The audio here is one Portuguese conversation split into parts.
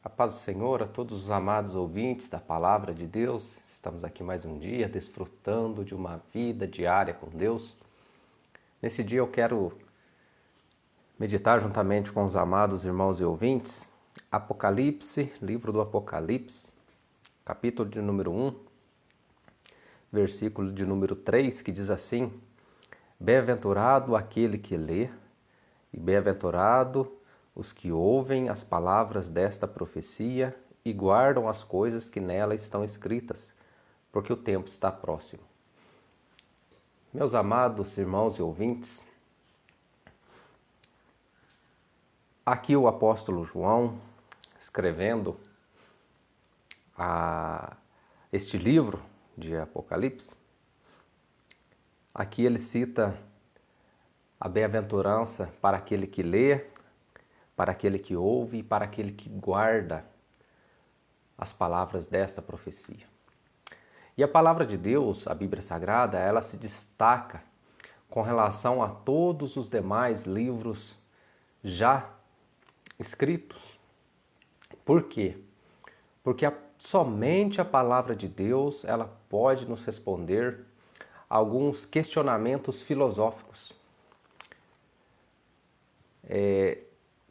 A paz do Senhor a todos os amados ouvintes da Palavra de Deus. Estamos aqui mais um dia desfrutando de uma vida diária com Deus. Nesse dia eu quero meditar juntamente com os amados irmãos e ouvintes Apocalipse, livro do Apocalipse, capítulo de número 1, versículo de número 3, que diz assim: Bem-aventurado aquele que lê e bem-aventurado os que ouvem as palavras desta profecia e guardam as coisas que nela estão escritas, porque o tempo está próximo. Meus amados irmãos e ouvintes, aqui o apóstolo João, escrevendo este livro de Apocalipse, aqui ele cita a bem-aventurança para aquele que lê, para aquele que ouve e para aquele que guarda as palavras desta profecia. E a palavra de Deus, a Bíblia Sagrada, ela se destaca com relação a todos os demais livros já escritos. Por quê? Porque somente a palavra de Deus ela pode nos responder a alguns questionamentos filosóficos.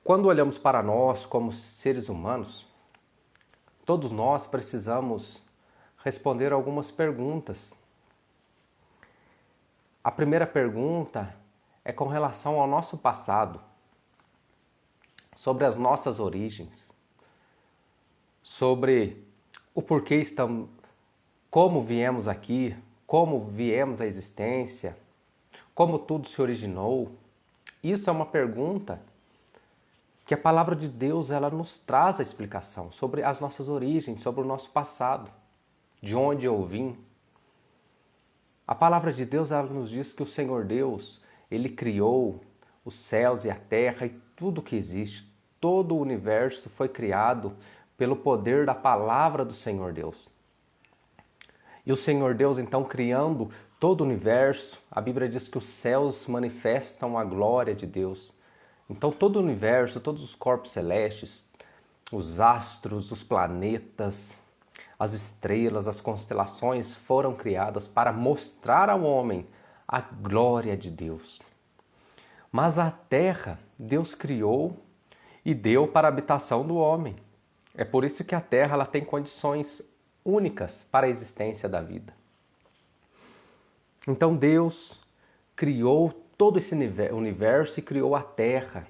Quando olhamos para nós como seres humanos, todos nós precisamos responder algumas perguntas. A primeira pergunta é com relação ao nosso passado, sobre as nossas origens, sobre o porquê estamos, como viemos aqui, como viemos à existência, como tudo se originou. Isso é uma pergunta que a palavra de Deus ela nos traz a explicação sobre as nossas origens, sobre o nosso passado, de onde eu vim. A palavra de Deus ela nos diz que o Senhor Deus, Ele criou os céus e a terra e tudo que existe, todo o universo foi criado pelo poder da palavra do Senhor Deus. E o Senhor Deus, então, criando todo o universo, a Bíblia diz que os céus manifestam a glória de Deus. Então todo o universo, todos os corpos celestes, os astros, os planetas, as estrelas, as constelações foram criadas para mostrar ao homem a glória de Deus. Mas a terra Deus criou e deu para a habitação do homem. É por isso que a terra ela tem condições únicas para a existência da vida. Então Deus criou todo esse universo e criou a terra.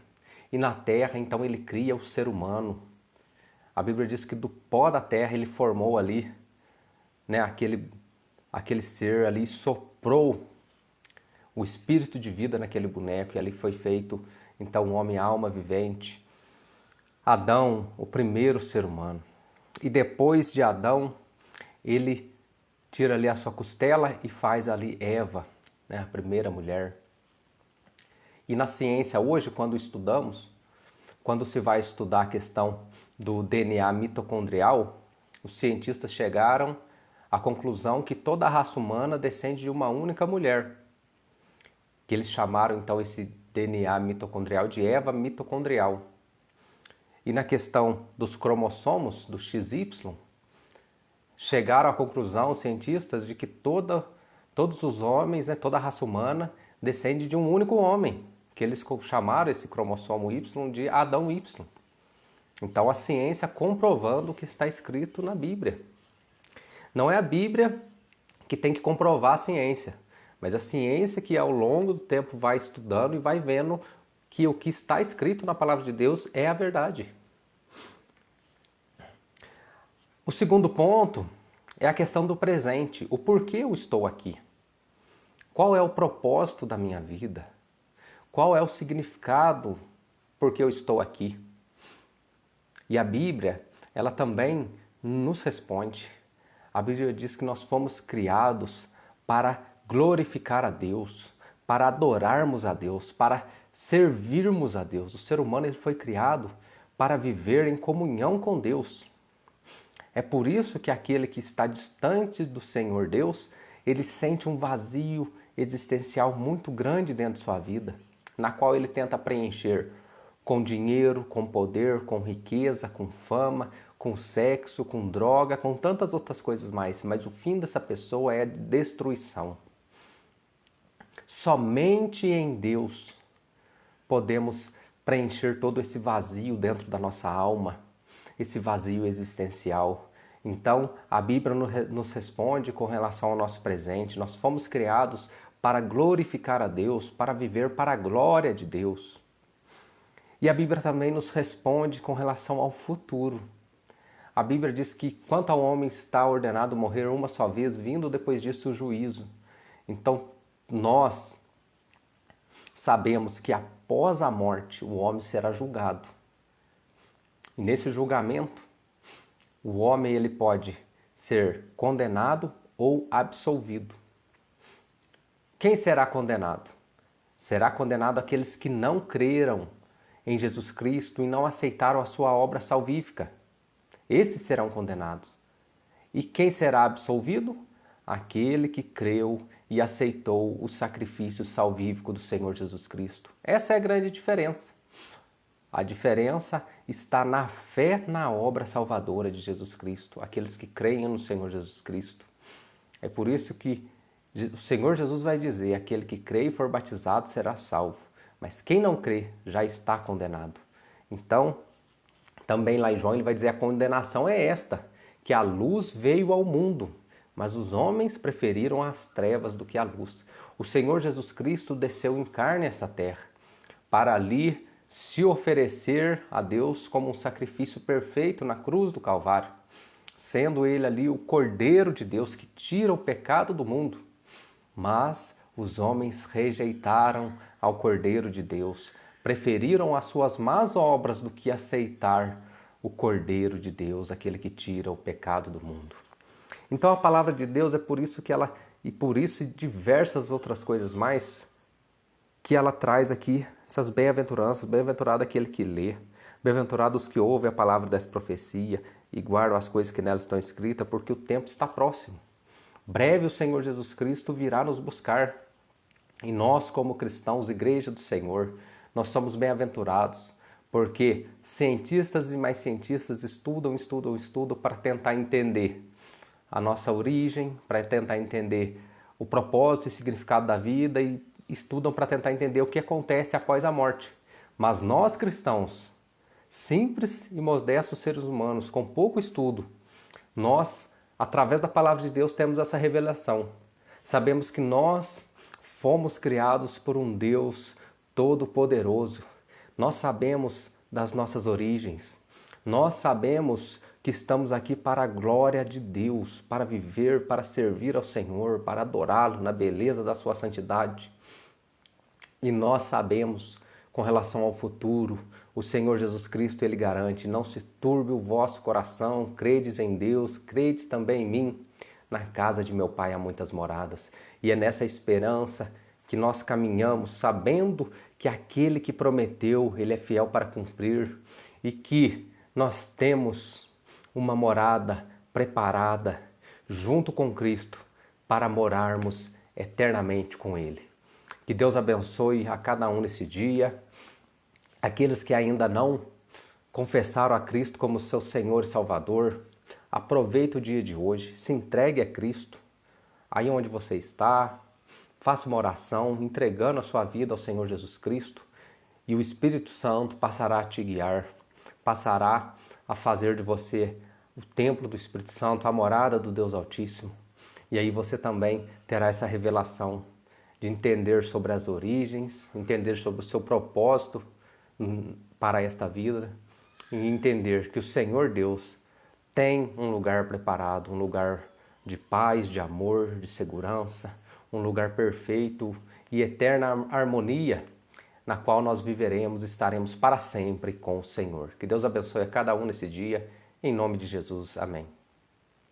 E na terra, então, ele cria o ser humano. A Bíblia diz que do pó da terra ele formou ali, né, aquele ser ali, soprou o espírito de vida naquele boneco e ali foi feito, então, o homem alma vivente. Adão, o primeiro ser humano. E depois de Adão, ele tira ali a sua costela e faz ali Eva, né, a primeira mulher. E na ciência hoje, quando estudamos, quando se vai estudar a questão do DNA mitocondrial, os cientistas chegaram à conclusão que toda a raça humana descende de uma única mulher, que eles chamaram então esse DNA mitocondrial de Eva mitocondrial. E na questão dos cromossomos, do XY, chegaram à conclusão, os cientistas, de que todos os homens, né, toda a raça humana, descende de um único homem, que eles chamaram esse cromossomo Y de Adão Y. Então a ciência comprovando o que está escrito na Bíblia. Não é a Bíblia que tem que comprovar a ciência, mas a ciência que ao longo do tempo vai estudando e vai vendo que o que está escrito na palavra de Deus é a verdade. O segundo ponto é a questão do presente. O porquê eu estou aqui? Qual é o propósito da minha vida? Qual é o significado por que eu estou aqui? E a Bíblia, ela também nos responde. A Bíblia diz que nós fomos criados para glorificar a Deus, para adorarmos a Deus, para servirmos a Deus. O ser humano ele foi criado para viver em comunhão com Deus. É por isso que aquele que está distante do Senhor Deus, ele sente um vazio existencial muito grande dentro de sua vida, na qual ele tenta preencher com dinheiro, com poder, com riqueza, com fama, com sexo, com droga, com tantas outras coisas mais. Mas o fim dessa pessoa é a destruição. Somente em Deus podemos preencher todo esse vazio dentro da nossa alma, esse vazio existencial. Então, a Bíblia nos responde com relação ao nosso presente. Nós fomos criados para glorificar a Deus, para viver para a glória de Deus. E a Bíblia também nos responde com relação ao futuro. A Bíblia diz que quanto ao homem está ordenado morrer uma só vez, vindo depois disso o juízo. Então, nós sabemos que após a morte o homem será julgado. E nesse julgamento, o homem ele pode ser condenado ou absolvido. Quem será condenado? Será condenado aqueles que não creram em Jesus Cristo e não aceitaram a sua obra salvífica. Esses serão condenados. E quem será absolvido? Aquele que creu e aceitou o sacrifício salvífico do Senhor Jesus Cristo. Essa é a grande diferença. A diferença está na fé na obra salvadora de Jesus Cristo, aqueles que creem no Senhor Jesus Cristo. É por isso que o Senhor Jesus vai dizer, aquele que crê e for batizado será salvo, mas quem não crê já está condenado. Então, também lá em João ele vai dizer, a condenação é esta, que a luz veio ao mundo, mas os homens preferiram as trevas do que a luz. O Senhor Jesus Cristo desceu em carne a essa terra, para ali se oferecer a Deus como um sacrifício perfeito na cruz do Calvário, sendo ele ali o Cordeiro de Deus que tira o pecado do mundo. Mas os homens rejeitaram ao Cordeiro de Deus, preferiram as suas más obras do que aceitar o Cordeiro de Deus, aquele que tira o pecado do mundo. Então a palavra de Deus é por isso que ela, e por isso e diversas outras coisas mais, que ela traz aqui essas bem-aventuranças. Bem-aventurado aquele que lê, bem-aventurado os que ouvem a palavra dessa profecia e guardam as coisas que nelas estão escritas, porque o tempo está próximo. Breve o Senhor Jesus Cristo virá nos buscar. E nós, como cristãos, Igreja do Senhor, nós somos bem-aventurados, porque cientistas e mais cientistas estudam para tentar entender a nossa origem, para tentar entender o propósito e significado da vida e estudam para tentar entender o que acontece após a morte. Mas nós cristãos, simples e modestos seres humanos, com pouco estudo, nós, através da palavra de Deus, temos essa revelação. Sabemos que nós fomos criados por um Deus todo-poderoso. Nós sabemos das nossas origens. Nós sabemos que estamos aqui para a glória de Deus, para viver, para servir ao Senhor, para adorá-lo na beleza da sua santidade. E nós sabemos, com relação ao futuro, o Senhor Jesus Cristo, Ele garante, não se turbe o vosso coração, credes em Deus, crede também em mim. Na casa de meu Pai há muitas moradas. E é nessa esperança que nós caminhamos, sabendo que aquele que prometeu, Ele é fiel para cumprir, e que nós temos uma morada preparada junto com Cristo para morarmos eternamente com Ele. Que Deus abençoe a cada um nesse dia. Aqueles que ainda não confessaram a Cristo como seu Senhor e Salvador, aproveite o dia de hoje, se entregue a Cristo. Aí onde você está, faça uma oração entregando a sua vida ao Senhor Jesus Cristo e o Espírito Santo passará a te guiar, passará a fazer de você o templo do Espírito Santo, a morada do Deus Altíssimo. E aí você também terá essa revelação de entender sobre as origens, entender sobre o seu propósito para esta vida e entender que o Senhor Deus tem um lugar preparado, um lugar de paz, de amor, de segurança, um lugar perfeito e eterna harmonia na qual nós viveremos e estaremos para sempre com o Senhor. Que Deus abençoe a cada um nesse dia, em nome de Jesus. Amém.